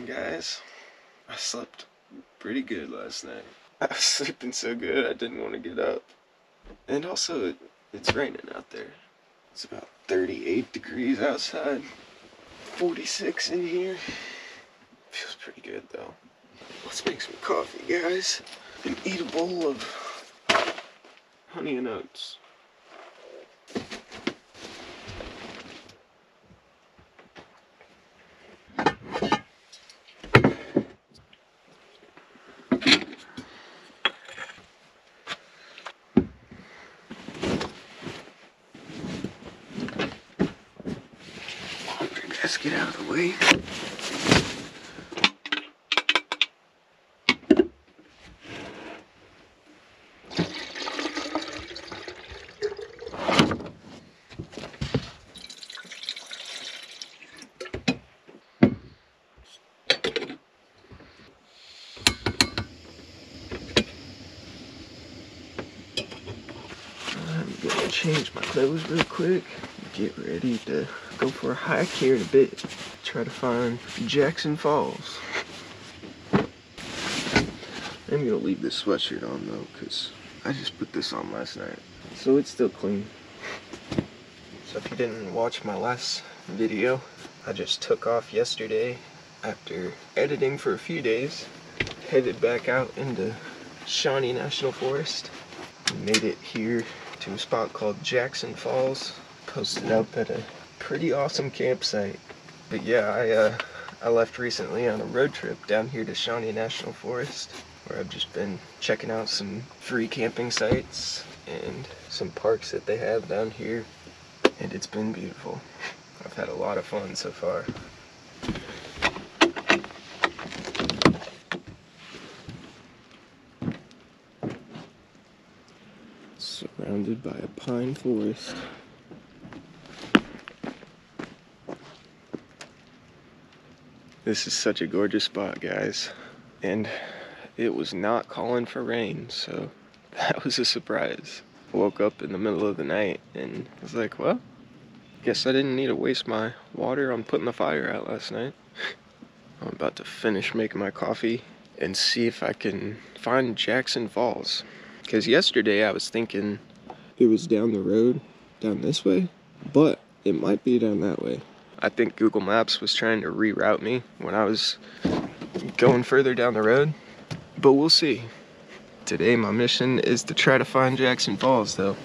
Guys, I slept pretty good last night. I was sleeping so good I didn't want to get up. And also, it's raining out there. It's about 38 degrees outside, 46 in here. Feels pretty good though. Let's make some coffee, guys, and eat a bowl of honey and oats. Let's get out of the way. I'm gonna change my clothes real quick. Get ready to go for a hike here in a bit. Try to find Jackson Falls. I'm gonna leave this sweatshirt on though, because I just put this on last night. So it's still clean. So if you didn't watch my last video, I just took off yesterday after editing for a few days. Headed back out into Shawnee National Forest. Made it here to a spot called Jackson Falls. Posted up at a pretty awesome campsite. But yeah, I left recently on a road trip down here to Shawnee National Forest, where I've just been checking out some free camping sites and some parks that they have down here, and it's been beautiful. I've had a lot of fun so far. Surrounded by a pine forest. This is such a gorgeous spot, guys, and it was not calling for rain, so that was a surprise. Woke up in the middle of the night and was like, well, guess I didn't need to waste my water on putting the fire out last night. I'm about to finish making my coffee and see if I can find Jackson Falls, because yesterday I was thinking it was down the road, down this way, but it might be down that way. I think Google Maps was trying to reroute me when I was going further down the road, but we'll see. Today my mission is to try to find Jackson Falls though.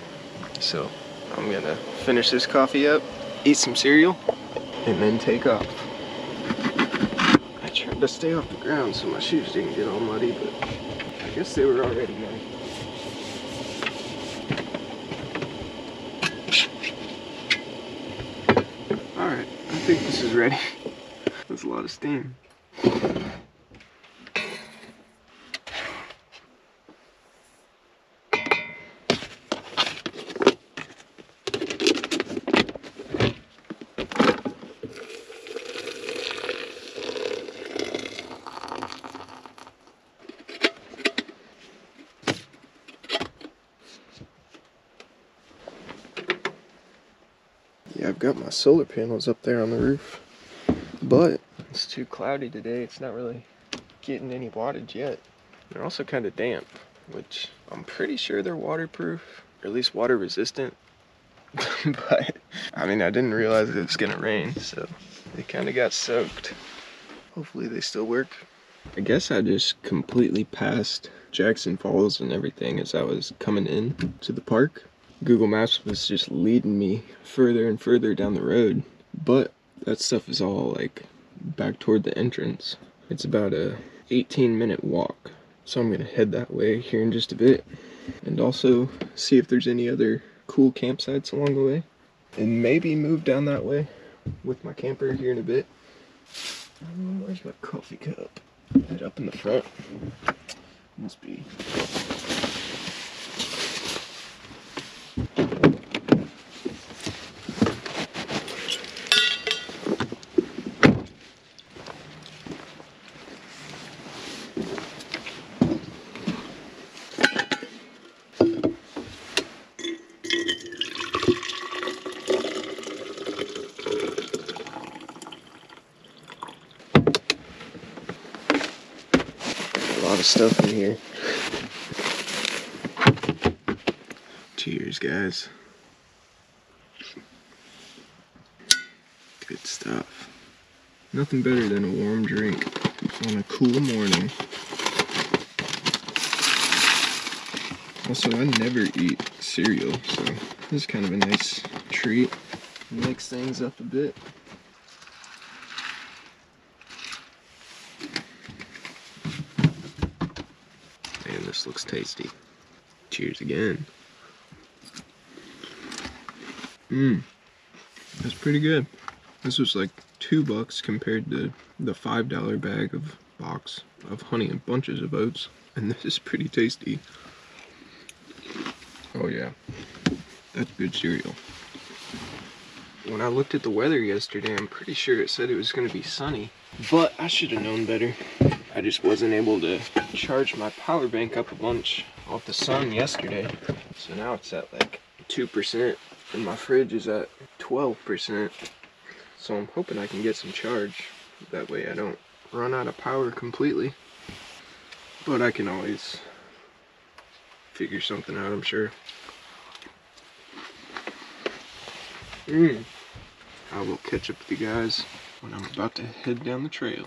So I'm gonna finish this coffee up, eat some cereal, and then take off. I tried to stay off the ground so my shoes didn't get all muddy, but I guess they were already muddy. Alright, I think this is ready. That's a lot of steam. Yeah, I've got my solar panels up there on the roof, but it's too cloudy today. It's not really getting any wattage yet. They're also kind of damp, which I'm pretty sure they're waterproof, or at least water resistant. But I mean, I didn't realize it was gonna rain, so they kind of got soaked. Hopefully they still work. I guess I just completely passed Jackson Falls and everything as I was coming in to the park. Google Maps was just leading me further and further down the road, but that stuff is all like back toward the entrance. It's about a 18-minute walk, so I'm gonna head that way here in just a bit, and also see if there's any other cool campsites along the way, and maybe move down that way with my camper here in a bit. Where's my coffee cup? Right up in the front. Must be. lot of stuff in here. Cheers, guys. Good stuff. Nothing better than a warm drink on a cool morning. Also, I never eat cereal, so this is kind of a nice treat. Mix things up a bit. Man, this looks tasty. Cheers again. That's pretty good. This was like $2 compared to the $5 bag of box of Honey and Bunches of Oats, and this is pretty tasty. Oh yeah, that's good cereal. When I looked at the weather yesterday, I'm pretty sure it said it was going to be sunny, but I should have known better. I just wasn't able to charge my power bank up a bunch off the sun yesterday, so now it's at like 2%, and my fridge is at 12%. So I'm hoping I can get some charge. That way I don't run out of power completely. But I can always figure something out, I'm sure. I will catch up with you guys when I'm about to head down the trail.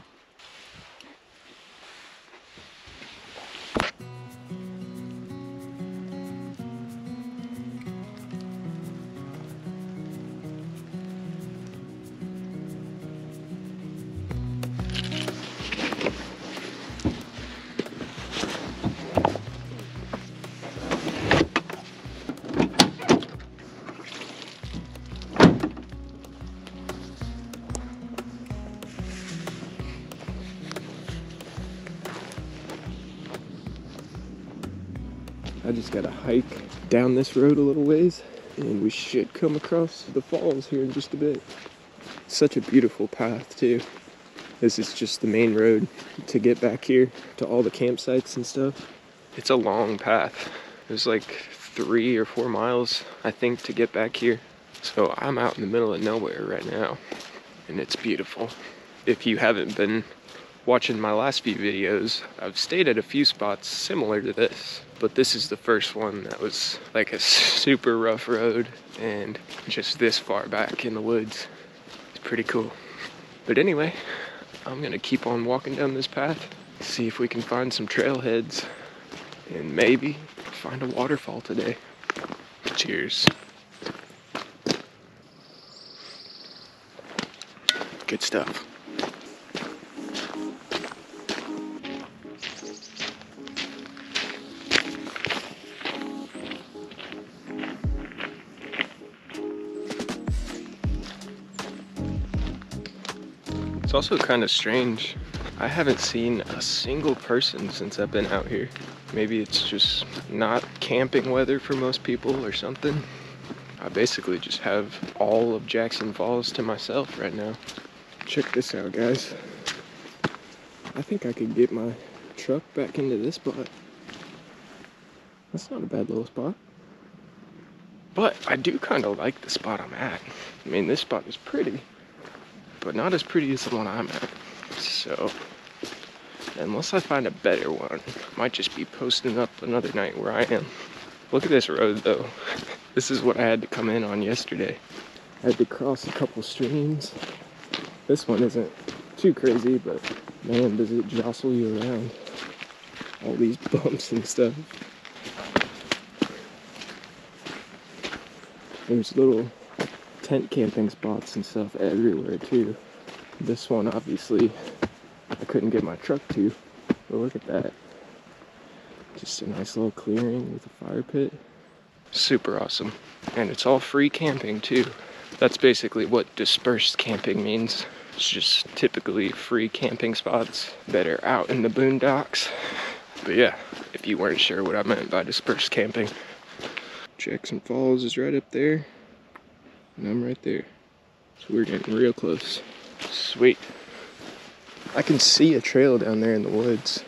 I just gotta hike down this road a little ways, and we should come across the falls here in just a bit. Such a beautiful path too. This is just the main road to get back here to all the campsites and stuff. It's a long path. There's like 3 or 4 miles, I think, to get back here. So I'm out in the middle of nowhere right now, and it's beautiful. If you haven't been watching my last few videos, I've stayed at a few spots similar to this, but this is the first one that was like a super rough road and just this far back in the woods. It's pretty cool. But anyway, I'm gonna keep on walking down this path, see if we can find some trailheads, and maybe find a waterfall today. Cheers. Good stuff. It's also kind of strange. I haven't seen a single person since I've been out here. Maybe it's just not camping weather for most people or something. I basically just have all of Jackson Falls to myself right now. Check this out, guys. I think I could get my truck back into this spot. That's not a bad little spot. But I do kind of like the spot I'm at. I mean, this spot is pretty, but not as pretty as the one I'm at. So, unless I find a better one, I might just be posting up another night where I am. Look at this road though. This is what I had to come in on yesterday. I had to cross a couple streams. This one isn't too crazy, but man, does it jostle you around. All these bumps and stuff. There's little tent camping spots and stuff everywhere too. This one, obviously, I couldn't get my truck to, but look at that. Just a nice little clearing with a fire pit. Super awesome. And it's all free camping too. That's basically what dispersed camping means. It's just typically free camping spots that are out in the boondocks. But yeah, if you weren't sure what I meant by dispersed camping. Jackson Falls is right up there, and I'm right there. So we're getting real close. Sweet. I can see a trail down there in the woods.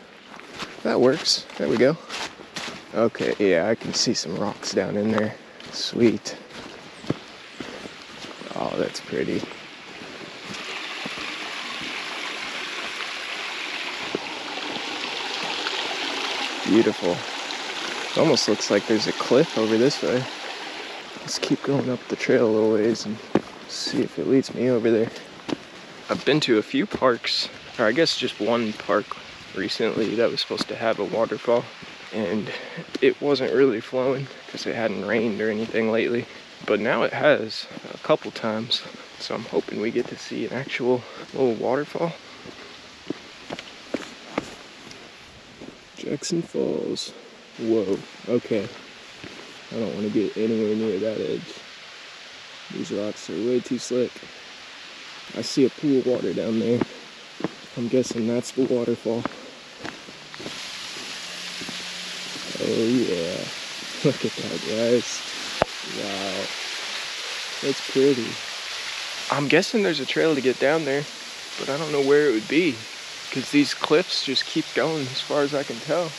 That works. There we go. Okay, yeah, I can see some rocks down in there. Sweet. Oh, that's pretty. Beautiful. It almost looks like there's a cliff over this way. Let's keep going up the trail a little ways and see if it leads me over there. I've been to a few parks, or I guess just one park recently that was supposed to have a waterfall, and it wasn't really flowing because it hadn't rained or anything lately. But now it has a couple times, so I'm hoping we get to see an actual little waterfall. Jackson Falls. Whoa, okay. I don't want to get anywhere near that edge. These rocks are way too slick. I see a pool of water down there. I'm guessing that's the waterfall. Oh yeah. Look at that, guys. Wow. That's pretty. I'm guessing there's a trail to get down there, but I don't know where it would be, because these cliffs just keep going as far as I can tell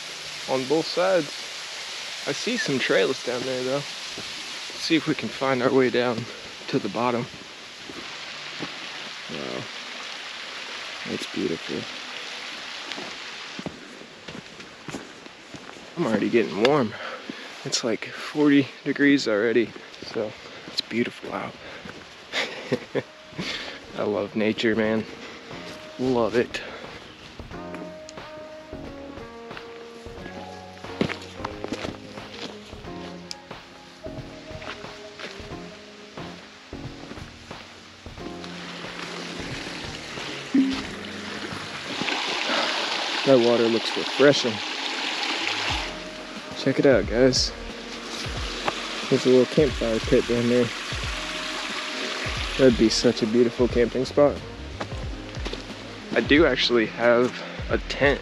on both sides. I see some trails down there though. Let's see if we can find our way down to the bottom. Wow, that's beautiful. I'm already getting warm. It's like 40 degrees already, so it's beautiful out. I love nature, man. Love it. That water looks refreshing. Check it out, guys. There's a little campfire pit down there. That'd be such a beautiful camping spot. I do actually have a tent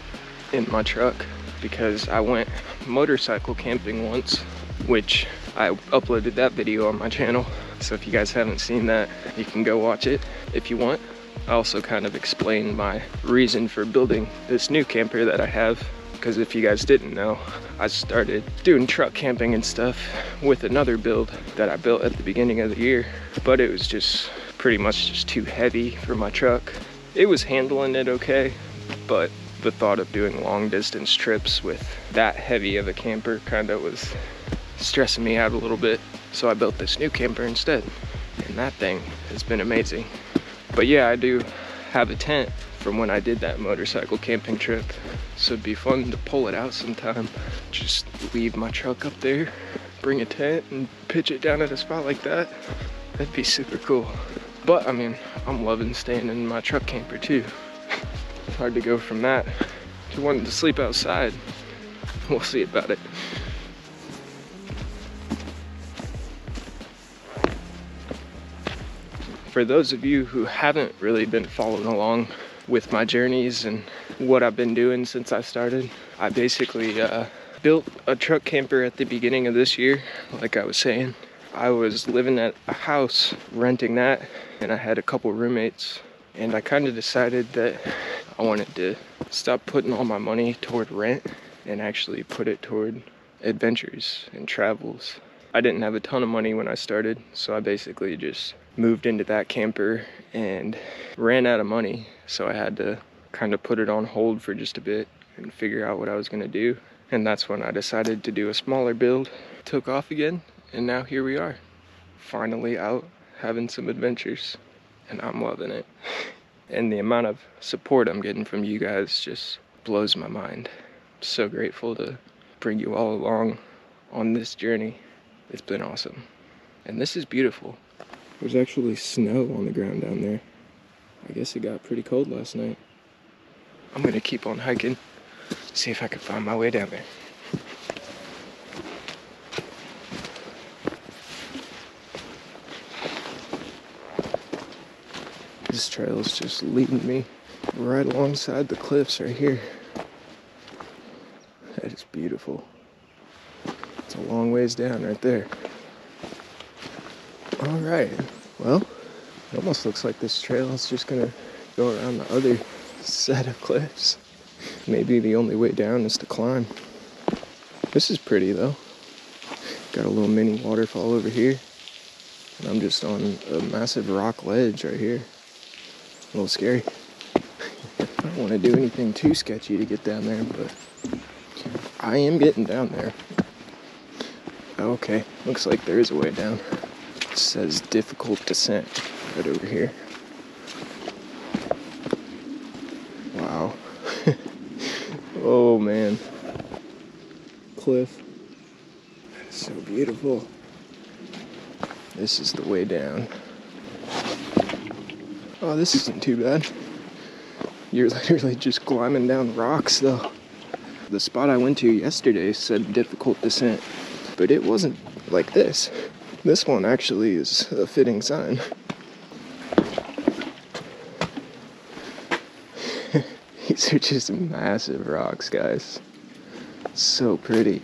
in my truck because I went motorcycle camping once, which I uploaded that video on my channel. So if you guys haven't seen that, you can go watch it if you want. I also kind of explained my reason for building this new camper that I have, because if you guys didn't know, I started doing truck camping and stuff with another build that I built at the beginning of the year, but it was just pretty much just too heavy for my truck. It was handling it okay, but the thought of doing long distance trips with that heavy of a camper kind of was stressing me out a little bit. So I built this new camper instead, and that thing has been amazing. But yeah, I do have a tent from when I did that motorcycle camping trip, so it'd be fun to pull it out sometime. Just leave my truck up there, bring a tent and pitch it down at a spot like that. That'd be super cool. But I mean, I'm loving staying in my truck camper too. It's hard to go from that to wanting to sleep outside. We'll see about it. For those of you who haven't really been following along with my journeys and what I've been doing since I started, I basically built a truck camper at the beginning of this year. Like I was saying, I was living at a house, renting that, and I had a couple roommates, and I kind of decided that I wanted to stop putting all my money toward rent and actually put it toward adventures and travels. I didn't have a ton of money when I started, so I basically just moved into that camper and ran out of money, so I had to kind of put it on hold for just a bit and figure out what I was going to do. And that's when I decided to do a smaller build, took off again, and now here we are, finally out having some adventures, and I'm loving it. And the amount of support I'm getting from you guys just blows my mind. I'm so grateful to bring you all along on this journey. It's been awesome. And this is beautiful. There's actually snow on the ground down there. I guess it got pretty cold last night. I'm gonna keep on hiking, see if I can find my way down there. This trail is just leading me right alongside the cliffs right here. That is beautiful. It's a long ways down right there. All right, well, it almost looks like this trail is just gonna go around the other set of cliffs. Maybe the only way down is to climb. This is pretty though. Got a little mini waterfall over here, and I'm just on a massive rock ledge right here. A little scary. I don't want to do anything too sketchy to get down there, but I am getting down there. Okay, looks like there is a way down. It says difficult descent right over here. Wow. Oh man. Cliff. That is so beautiful. This is the way down. Oh, this isn't too bad. You're literally just climbing down rocks though. The spot I went to yesterday said difficult descent, but it wasn't like this. This one actually is a fitting sign. These are just massive rocks, guys. So pretty.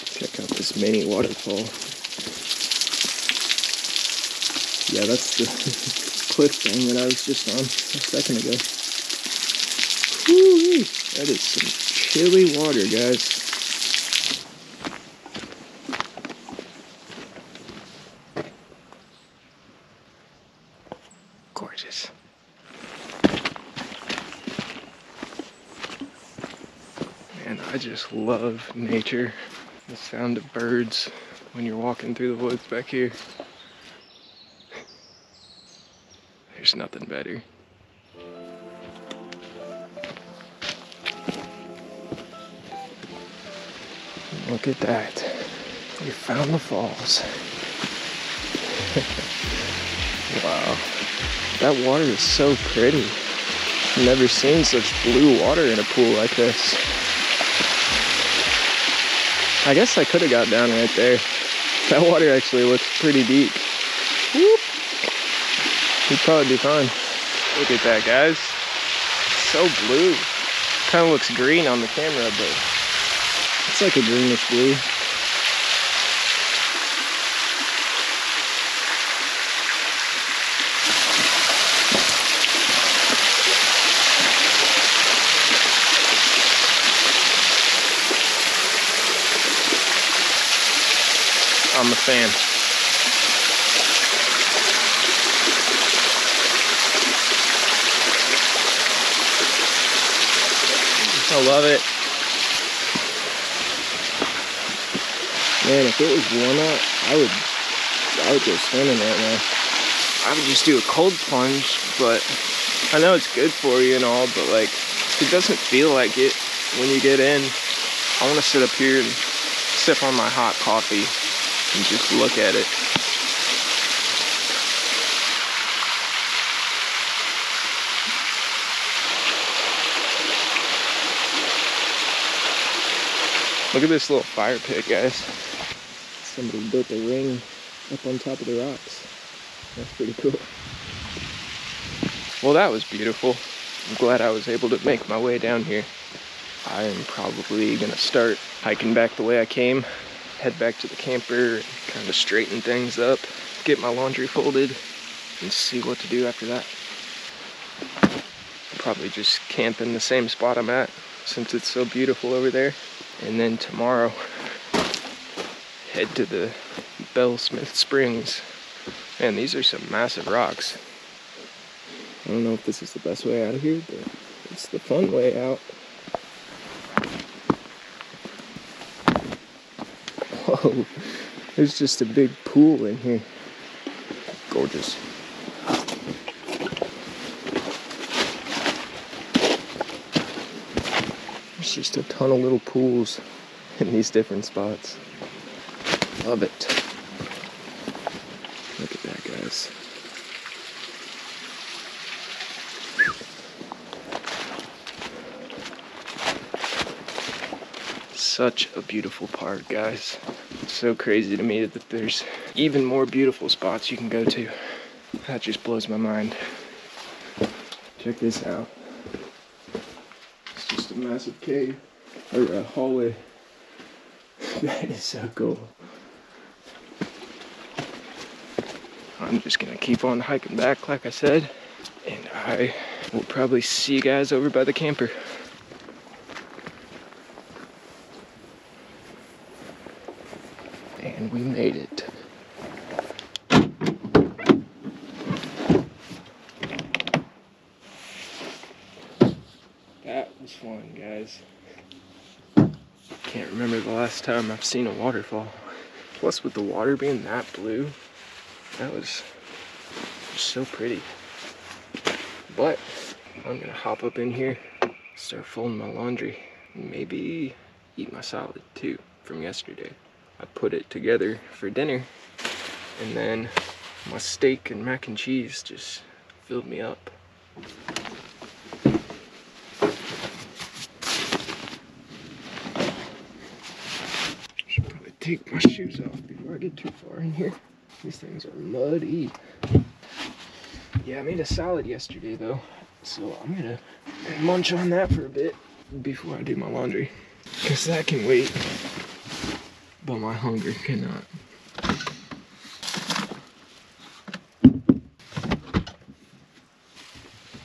Check out this mini waterfall. Yeah, that's the cliff thing that I was just on a second ago. Woo-wee. That is some chilly water, guys. Gorgeous. Man, I just love nature. The sound of birds when you're walking through the woods back here. There's nothing better. Look at that. We found the falls. Wow. That water is so pretty. I've never seen such blue water in a pool like this. I guess I could have got down right there. That water actually looks pretty deep. Whoop. We'd probably be fine. Look at that, guys. So blue. Kind of looks green on the camera, but it's like a greenish blue. I'm a fan. I love it. Man, if it was warm out, I would go swimming right now. I would just do a cold plunge, but I know it's good for you and all, but like, if it doesn't feel like it when you get in, I want to sit up here and sip on my hot coffee and just look at it. Look at this little fire pit, guys. Somebody built a ring up on top of the rocks. That's pretty cool. Well, that was beautiful. I'm glad I was able to make my way down here. I am probably gonna start hiking back the way I came, head back to the camper, and kind of straighten things up, get my laundry folded, and see what to do after that. Probably just camp in the same spot I'm at, since it's so beautiful over there. And then tomorrow, head to the Bellsmith Springs. Man, these are some massive rocks. I don't know if this is the best way out of here, but it's the fun way out. Whoa, there's just a big pool in here. Gorgeous. There's just a ton of little pools in these different spots. Love it. Look at that, guys. Such a beautiful park, guys. It's so crazy to me that there's even more beautiful spots you can go to. That just blows my mind. Check this out. It's just a massive cave, or a hallway. That is so cool. I'm just gonna keep on hiking back, like I said, and I will probably see you guys over by the camper. And we made it. one, guys. Can't remember the last time I've seen a waterfall. Plus, with the water being that blue, that was so pretty. But I'm gonna hop up in here, start folding my laundry, and maybe eat my salad too from yesterday. I put it together for dinner, and then my steak and mac and cheese just filled me up. Should probably take my shoes off before I get too far in here. These things are muddy. Yeah, I made a salad yesterday though, so I'm gonna munch on that for a bit before I do my laundry, because that can wait, but my hunger cannot.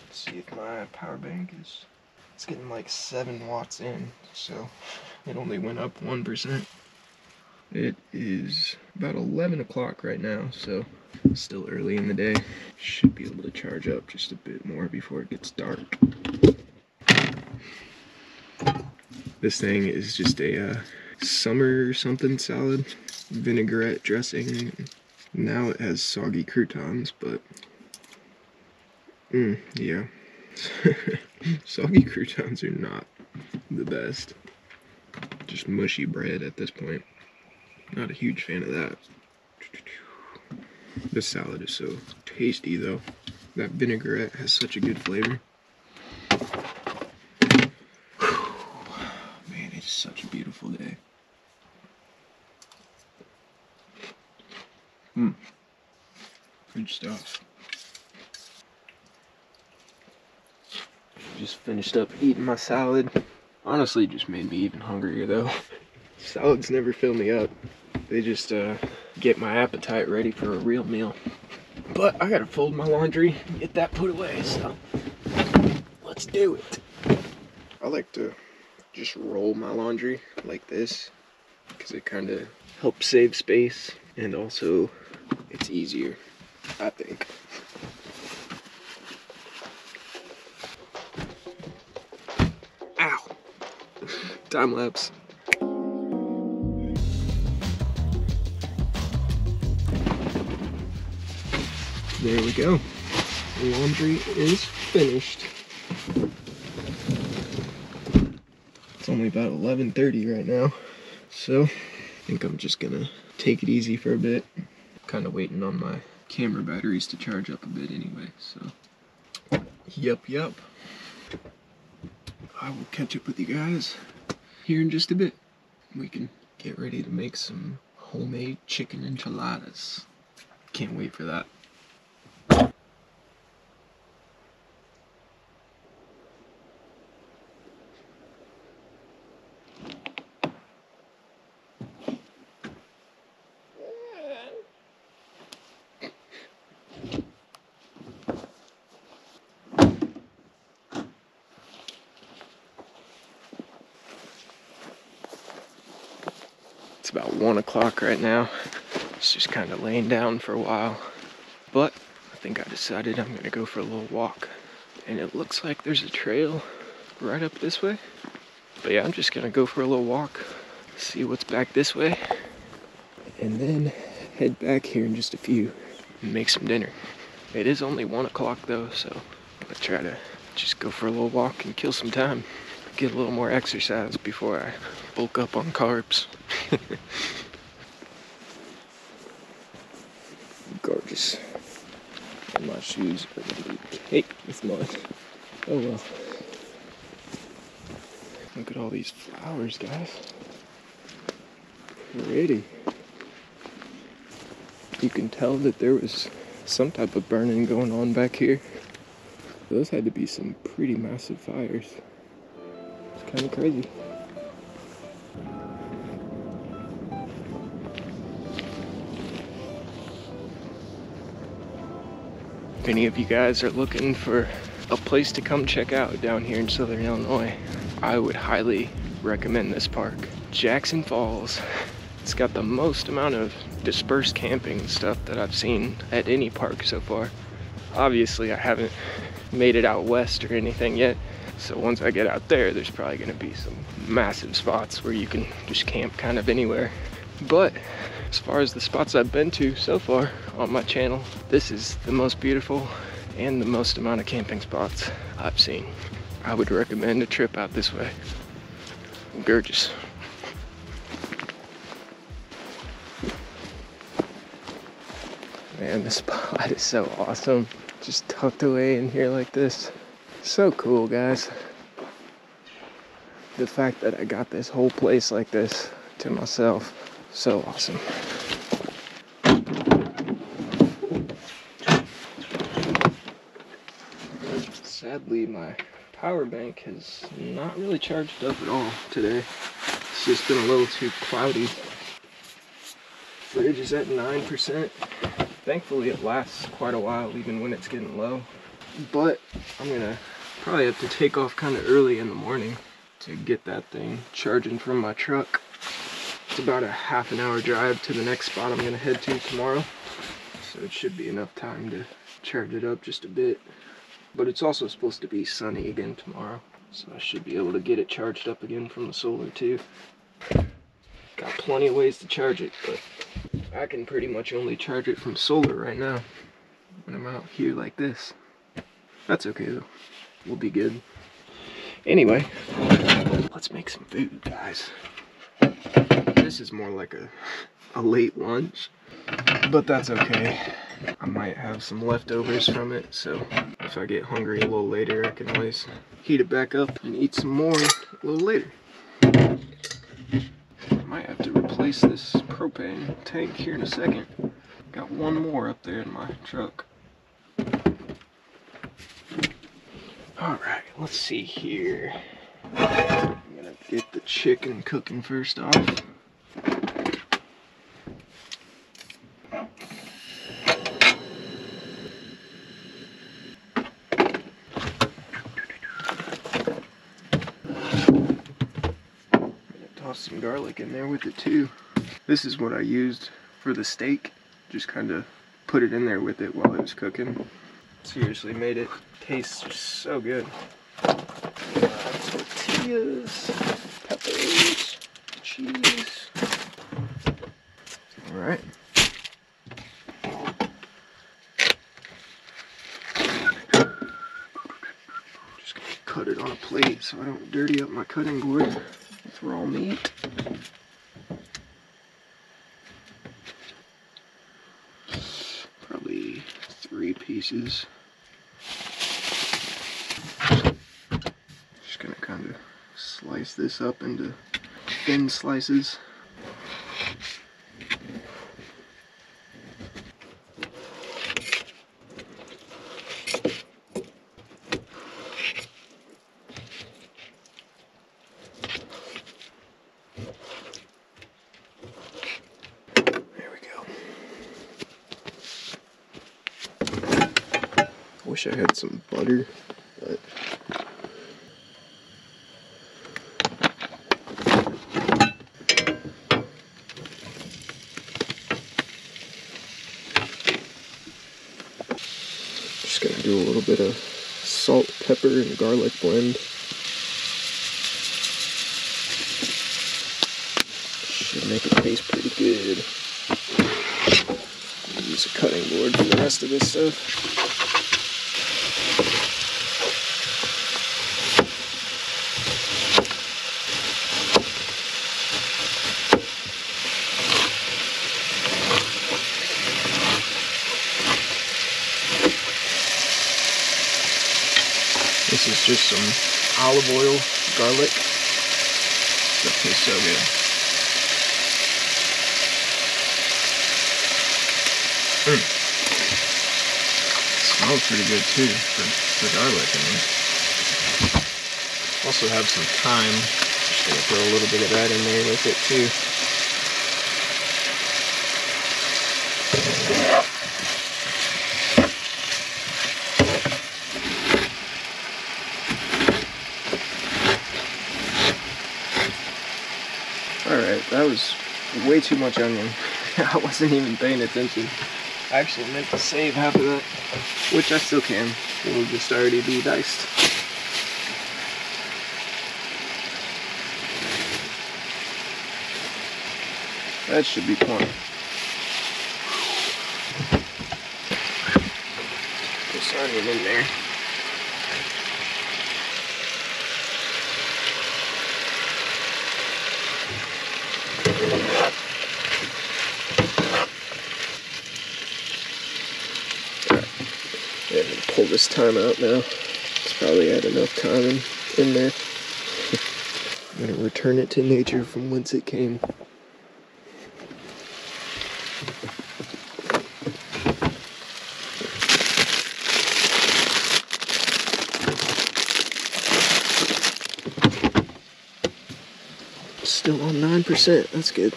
Let's see if my power bank is, it's getting like 7 watts in, so it only went up 1%. It is about 11 o'clock right now, so still early in the day. Should be able to charge up just a bit more before it gets dark. This thing is just a summer something salad, vinaigrette dressing. Now it has soggy croutons, but yeah. Soggy croutons are not the best. Just mushy bread at this point. Not a huge fan of that. This salad is so tasty though. That vinaigrette has such a good flavor. Man, it's such a beautiful day. Good stuff. Just finished up eating my salad. Honestly, just made me even hungrier though. Salads never fill me up. They just get my appetite ready for a real meal. But I gotta fold my laundry and get that put away, so let's do it. I like to just roll my laundry like this, because it kind of helps save space, and also it's easier, I think. Ow! Time lapse. There we go. The laundry is finished. It's only about 11:30 right now, so I think I'm just gonna take it easy for a bit. Kind of waiting on my camera batteries to charge up a bit anyway, so yep. I will catch up with you guys here in just a bit. We can get ready to make some homemade chicken enchiladas. Can't wait for that. It's about 1 o'clock right now. It's just kind of laying down for a while. But I think I decided I'm gonna go for a little walk. And it looks like there's a trail right up this way. But yeah, I'm just gonna go for a little walk, see what's back this way, and then head back here in just a few and make some dinner. It is only 1 o'clock though, so I'm gonna try to just go for a little walk and kill some time. Get a little more exercise before I bulk up on carbs. Gorgeous. And my shoes are gonna be caked with mud. Oh well. Look at all these flowers, guys. Pretty. You can tell that there was some type of burning going on back here. Those had to be some pretty massive fires. It's kind of crazy. If any of you guys are looking for a place to come check out down here in Southern Illinois, I would highly recommend this park. Jackson Falls. It's got the most amount of dispersed camping and stuff that I've seen at any park so far. Obviously, I haven't made it out west or anything yet, So once I get out there, there's probably gonna be some massive spots where you can just camp kind of anywhere. But as far as the spots I've been to so far on my channel, this is the most beautiful and the most amount of camping spots I've seen. I would recommend a trip out this way. Gorgeous. Man, this spot is so awesome. Just tucked away in here like this. So cool, guys. The fact that I got this whole place like this to myself, so awesome. Sadly, my power bank has not really charged up at all today. It's just been a little too cloudy. Fridge is at 9%. Thankfully it lasts quite a while even when it's getting low. But I'm gonna probably have to take off kind of early in the morning to get that thing charging from my truck. It's about a half an hour drive to the next spot I'm gonna head to tomorrow. So it should be enough time to charge it up just a bit. But it's also supposed to be sunny again tomorrow. So I should be able to get it charged up again from the solar too. Got plenty of ways to charge it, but I can pretty much only charge it from solar right now when I'm out here like this. That's okay though, we'll be good. Anyway, let's make some food, guys. This is more like a late lunch, but that's okay. I might have some leftovers from it, so if I get hungry a little later, I can always heat it back up and eat some more a little later. I might have to replace this propane tank here in a second. Got one more up there in my truck. Alright, let's see here. I'm gonna get the chicken cooking first off. Toss some garlic in there with it too. This is what I used for the steak. Just kind of put it in there with it while it was cooking. Seriously made it taste so good. Tortillas, peppers, cheese. Alright. Just gonna cut it on a plate so I don't dirty up my cutting board with raw meat. Probably 3 pieces. Just gonna kind of slice this up into thin slices. Wish I had some butter, but just gonna do a little bit of salt, pepper, and garlic blend. Should make it taste pretty good. Use a cutting board for the rest of this stuff. This is just some olive oil, garlic. That tastes so good. Smells pretty good too for garlic. I mean. Also have some thyme. Just gonna throw a little bit of that in there with it too. Alright, that was way too much onion. I wasn't even paying attention. I actually meant to save half of that, which I still can. It'll just already be diced. That should be plenty. This onion in there. Yeah, I'm gonna pull this thyme out now. It's probably had enough time in there. I'm gonna return it to nature from whence it came. Still on 9%, that's good.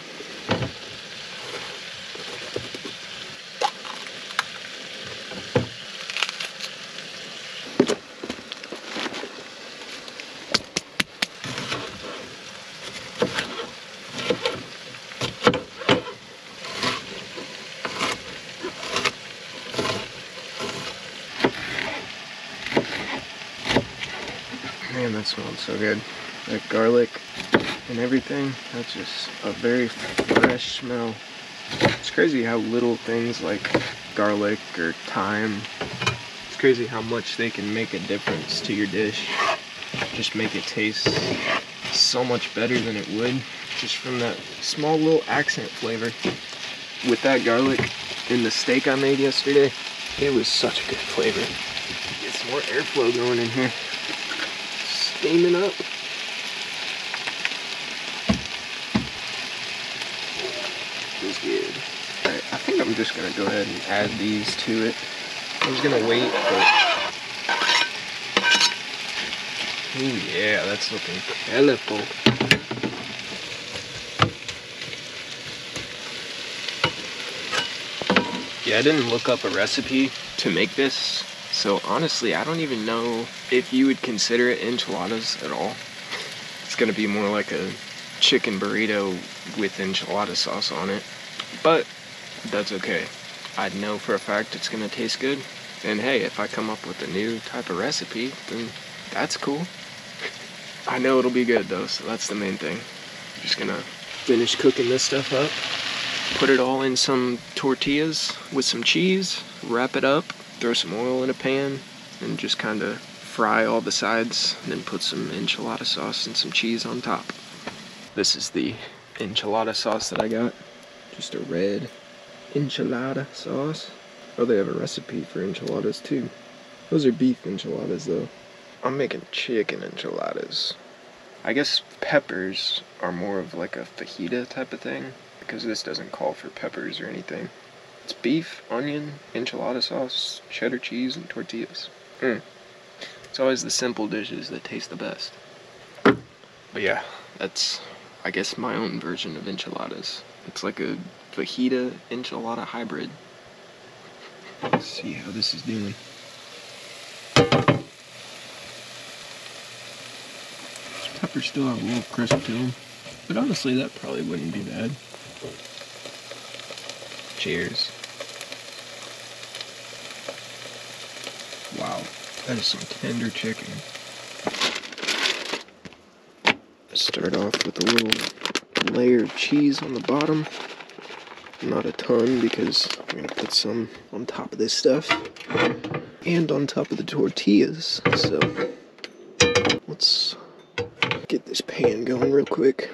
Man, that smells so good. That garlic and everything, that's just a very fresh smell. It's crazy how little things like garlic or thyme, it's crazy how much they can make a difference to your dish. Just make it taste so much better than it would just from that small little accent flavor. With that garlic in the steak I made yesterday, it was such a good flavor. Get some more airflow going in here. Steaming up. Feels good. Alright, I think I'm just gonna go ahead and add these to it. I was gonna wait, but ooh yeah, that's looking colorful. Yeah, I didn't look up a recipe to make this, so honestly, I don't even know if you would consider it enchiladas at all. It's gonna be more like a chicken burrito with enchilada sauce on it, but that's okay. I know for a fact it's gonna taste good, and hey, if I come up with a new type of recipe, then that's cool. I know it'll be good though, so that's the main thing. I'm just gonna finish cooking this stuff up, put it all in some tortillas with some cheese, wrap it up, throw some oil in a pan, and just kind of fry all the sides, and then put some enchilada sauce and some cheese on top. This is the enchilada sauce that I got. Just a red enchilada sauce. Oh, they have a recipe for enchiladas too. Those are beef enchiladas though. I'm making chicken enchiladas. I guess peppers are more of like a fajita type of thing, because this doesn't call for peppers or anything. It's beef, onion, enchilada sauce, cheddar cheese, and tortillas. It's always the simple dishes that taste the best. But yeah, that's, I guess, my own version of enchiladas. It's like a fajita enchilada hybrid. Let's see how this is doing. These peppers still have a little crisp to them, but honestly, that probably wouldn't be bad. Cheers. Wow, that is some tender chicken. Start off with a little layer of cheese on the bottom. Not a ton, because I'm gonna put some on top of this stuff and on top of the tortillas. So let's get this pan going real quick.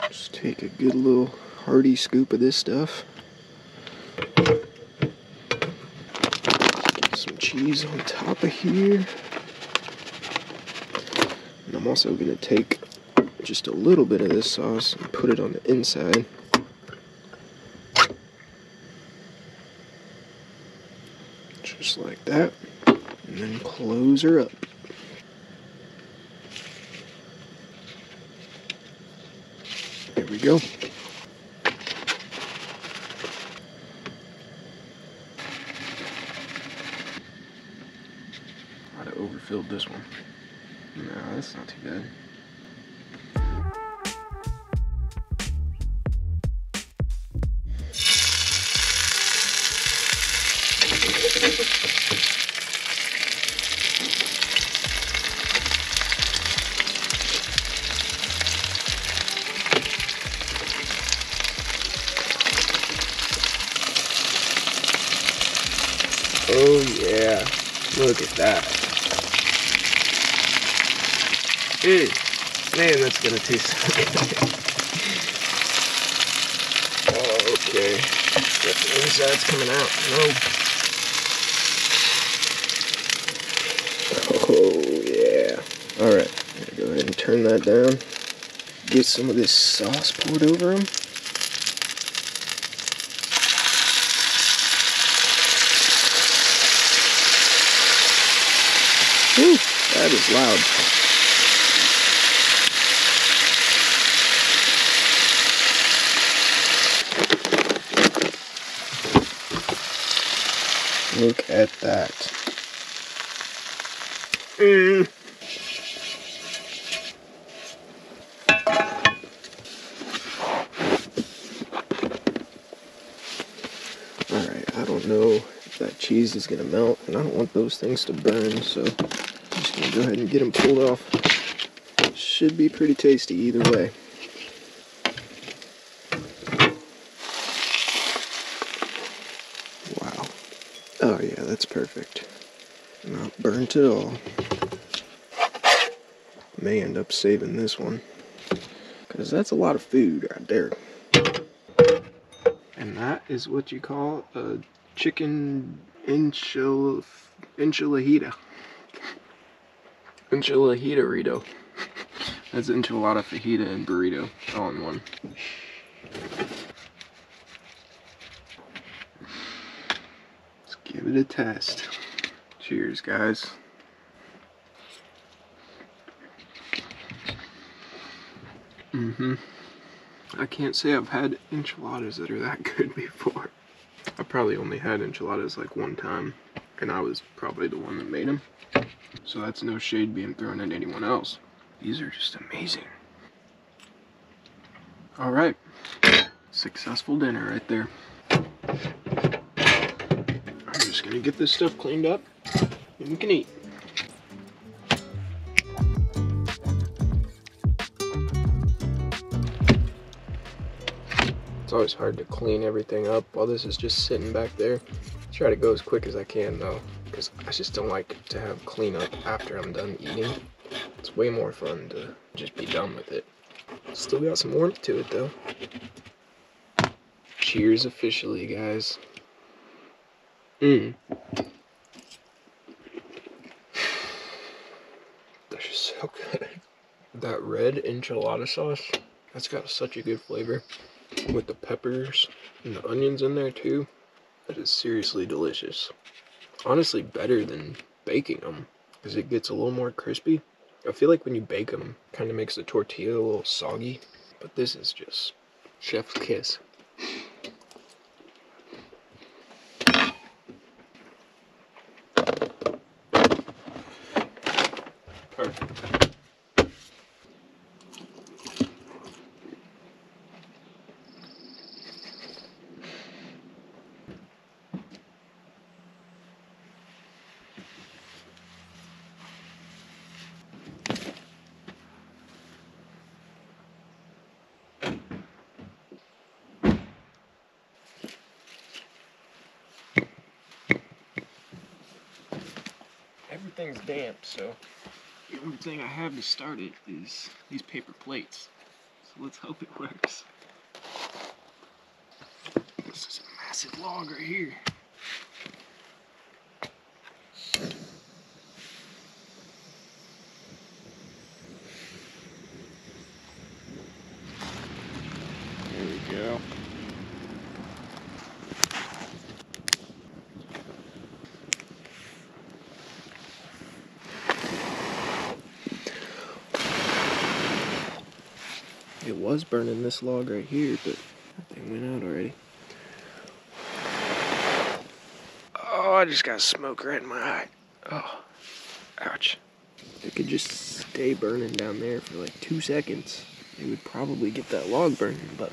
Just take a good little hearty scoop of this stuff. Get some cheese on top of here. And I'm also going to take just a little bit of this sauce and put it on the inside. Just like that. And then close her up. There we go. I'd have overfilled this one. No, that's not too bad. Oh yeah, look at that. Man, that's gonna taste so good. Oh, okay, got the insides coming out. No. Oh yeah. All right, go ahead and turn that down. Get some of this sauce poured over them. Whew, that is loud. Look at that. Alright, I don't know if that cheese is going to melt, and I don't want those things to burn, so I'm just going to go ahead and get them pulled off. Should be pretty tasty either way. Wow. Oh yeah, that's perfect. Not burnt at all. May end up saving this one, because that's a lot of food right there. And that is what you call a chicken enchilada. Enchilada-rito. That's enchilada, fajita, and burrito all in one. Let's give it a test. Cheers, guys. I can't say I've had enchiladas that are that good before. I probably only had enchiladas like one time, and I was probably the one that made them. So that's no shade being thrown at anyone else. These are just amazing. Alright, successful dinner right there. I'm just gonna get this stuff cleaned up, and we can eat. It's always hard to clean everything up while this is just sitting back there. Try to go as quick as I can though, because I just don't like to have cleanup after I'm done eating. It's way more fun to just be done with it. Still got some warmth to it though. Cheers officially, guys. That's just so good. That red enchilada sauce, that's got such a good flavor. With the peppers and the onions in there too. That is seriously delicious. Honestly, better than baking them, because it gets a little more crispy. I feel like when you bake them, it kind of makes the tortilla a little soggy. But this is just chef's kiss. Perfect. Everything's damp, so the only thing I have to start it is these paper plates. So let's hope it works. This is a massive log right here. There we go. It was burning this log right here, but that thing went out already. Oh, I just got smoke right in my eye. Oh, ouch. If it could just stay burning down there for like 2 seconds, it would probably get that log burning, but...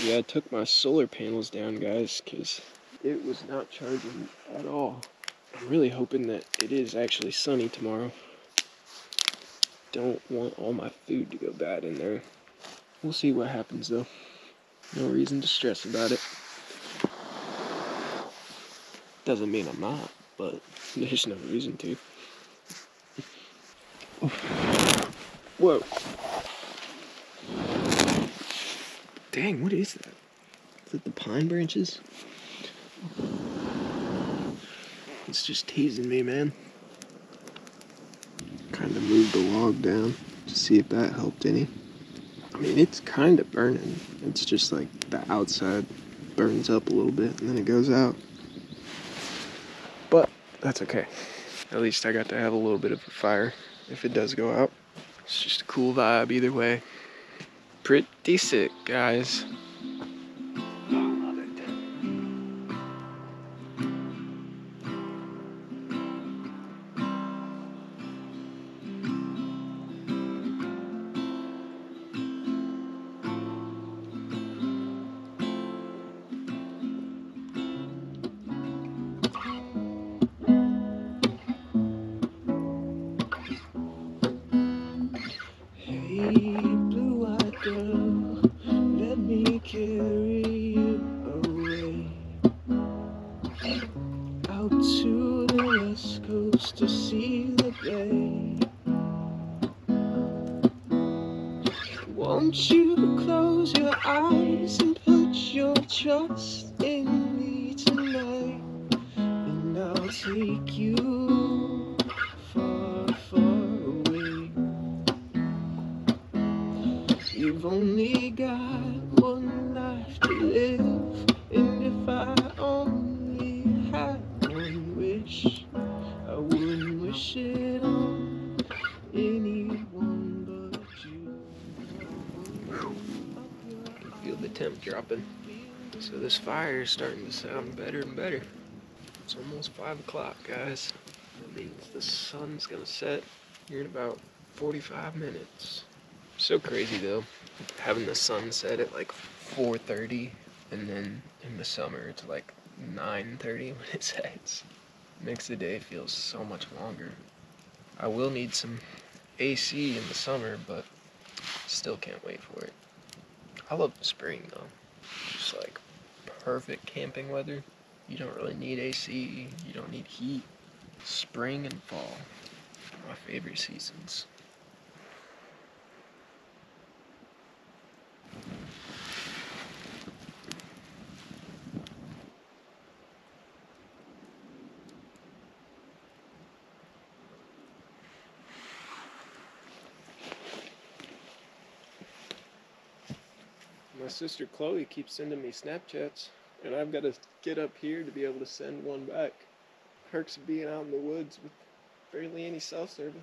Yeah, I took my solar panels down, guys, because it was not charging at all. I'm really hoping that it is actually sunny tomorrow. Don't want all my food to go bad in there. We'll see what happens, though. No reason to stress about it. Doesn't mean I'm not, but there's no reason to. Whoa. Dang, what is that? Is it the pine branches? It's just teasing me, man. Kind of moved the log down to see if that helped any. I mean, it's kind of burning. It's just like the outside burns up a little bit and then it goes out. But that's okay. At least I got to have a little bit of a fire if it does go out. It's just a cool vibe either way. Pretty sick, guys. I love it. Hey, blue-eyed girl, let me carry you away out to the west coast to see the bay. Won't you close your eyes and put your trust in me tonight, and I'll take you far, far away. You've only got one life to live, and if I only had one wish, I wouldn't wish it on anyone but you. I can feel the temp dropping, so this fire is starting to sound better and better. It's almost 5 o'clock, guys. That means the sun's gonna set here in about 45 minutes. So crazy though, having the sun set at like 4:30, and then in the summer it's like 9:30 when it sets. Makes the day feel so much longer. I will need some AC in the summer, but still can't wait for it. I love the spring though. Just like perfect camping weather. You don't really need AC, you don't need heat. Spring and fall, my favorite seasons. My sister Chloe keeps sending me Snapchats, and I've got to get up here to be able to send one back. Perks of being out in the woods with barely any cell service.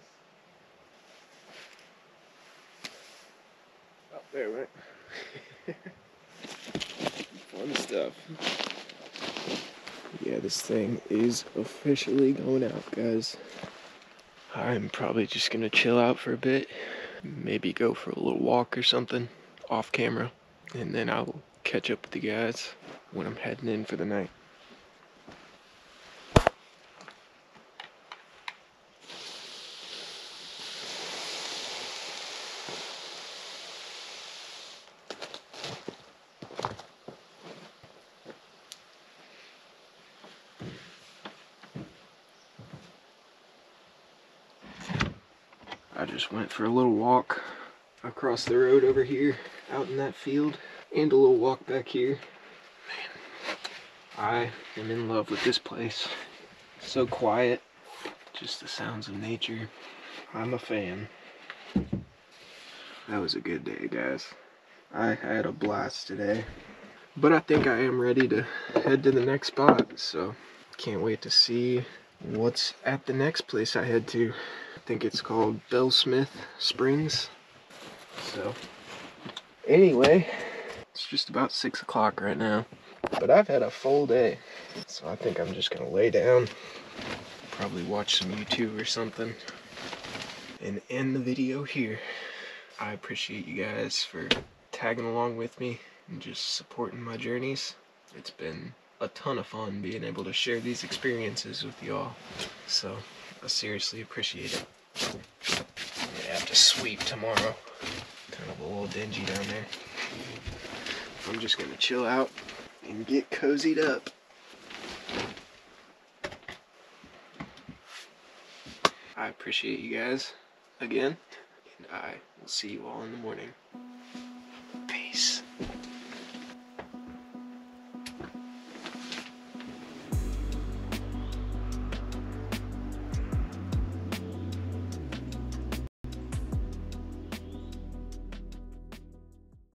Oh, there, right? Fun stuff. Yeah, this thing is officially going out, guys. I'm probably just gonna chill out for a bit. Maybe go for a little walk or something off camera. And then I'll catch up with you guys when I'm heading in for the night. I just went for a little walk across the road over here, out in that field, and a little walk back here. Man, I am in love with this place. So quiet, just the sounds of nature. I'm a fan. That was a good day, guys. I had a blast today. But I think I am ready to head to the next spot, so can't wait to see what's at the next place I head to. I think it's called Bellsmith Springs. So, anyway, it's just about 6 o'clock right now. But I've had a full day, so I think I'm just gonna lay down, probably watch some YouTube or something, and end the video here. I appreciate you guys for tagging along with me and just supporting my journeys. It's been a ton of fun being able to share these experiences with y'all. So I seriously appreciate it. I'm gonna have to sweep tomorrow. Kind of a little dingy down there. I'm just gonna chill out and get cozied up. I appreciate you guys again, and I will see you all in the morning. Peace.